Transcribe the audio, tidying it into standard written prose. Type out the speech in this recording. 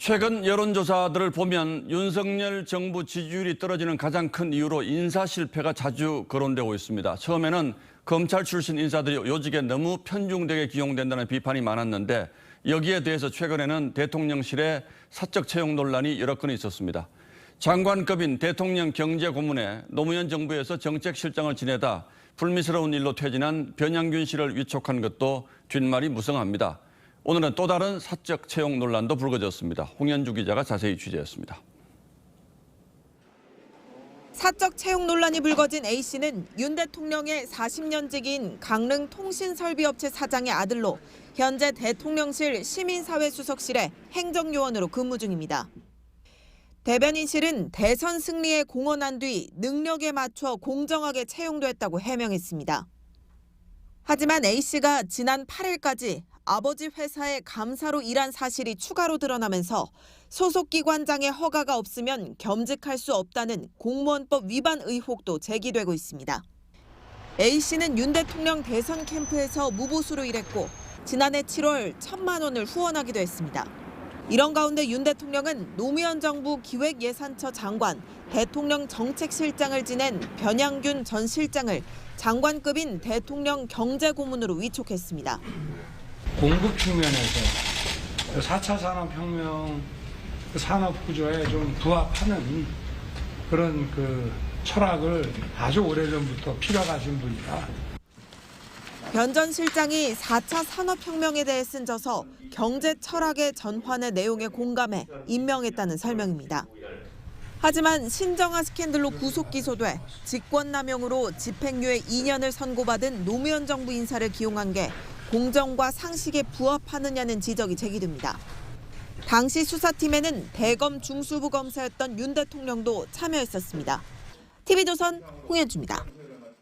최근 여론조사들을 보면 윤석열 정부 지지율이 떨어지는 가장 큰 이유로 인사 실패가 자주 거론되고 있습니다. 처음에는 검찰 출신 인사들이 요직에 너무 편중되게 기용된다는 비판이 많았는데 여기에 대해서 최근에는 대통령실의 사적 채용 논란이 여러 건 있었습니다. 장관급인 대통령 경제고문에 노무현 정부에서 정책실장을 지내다 불미스러운 일로 퇴진한 변양균 씨를 위촉한 것도 뒷말이 무성합니다. 오늘은 또 다른 사적 채용 논란도 불거졌습니다. 홍현주 기자가 자세히 취재했습니다. 사적 채용 논란이 불거진 A씨는 윤 대통령의 40년직인 강릉 통신설비업체 사장의 아들로 현재 대통령실 시민사회수석실에 행정요원으로 근무 중입니다. 대변인실은 대선 승리에 공헌한 뒤 능력에 맞춰 공정하게 채용됐다고 해명했습니다. 하지만 A씨가 지난 8일까지 아버지 회사의 감사로 일한 사실이 추가로 드러나면서 소속 기관장의 허가가 없으면 겸직할 수 없다는 공무원법 위반 의혹도 제기되고 있습니다. A씨는 윤 대통령 대선 캠프에서 무보수로 일했고 지난해 7월 1,000만 원을 후원하기도 했습니다. 이런 가운데 윤 대통령은 노무현 정부 기획예산처 장관, 대통령 정책실장을 지낸 변양균 전 실장을 장관급인 대통령 경제고문으로 위촉했습니다. 공급 측면에서 4차 산업혁명 산업구조에 좀 부합하는 그런 철학을 아주 오래전부터 필요하신 분이다. 변 전 실장이 4차 산업혁명에 대해 쓴 저서 경제 철학의 전환의 내용에 공감해 임명했다는 설명입니다. 하지만 신정아 스캔들로 구속 기소돼 직권남용으로 집행유예 2년을 선고받은 노무현 정부 인사를 기용한 게 공정과 상식에 부합하느냐는 지적이 제기됩니다. 당시 수사팀에는 대검 중수부 검사였던 윤 대통령도 참여했었습니다. TV조선 홍현주입니다.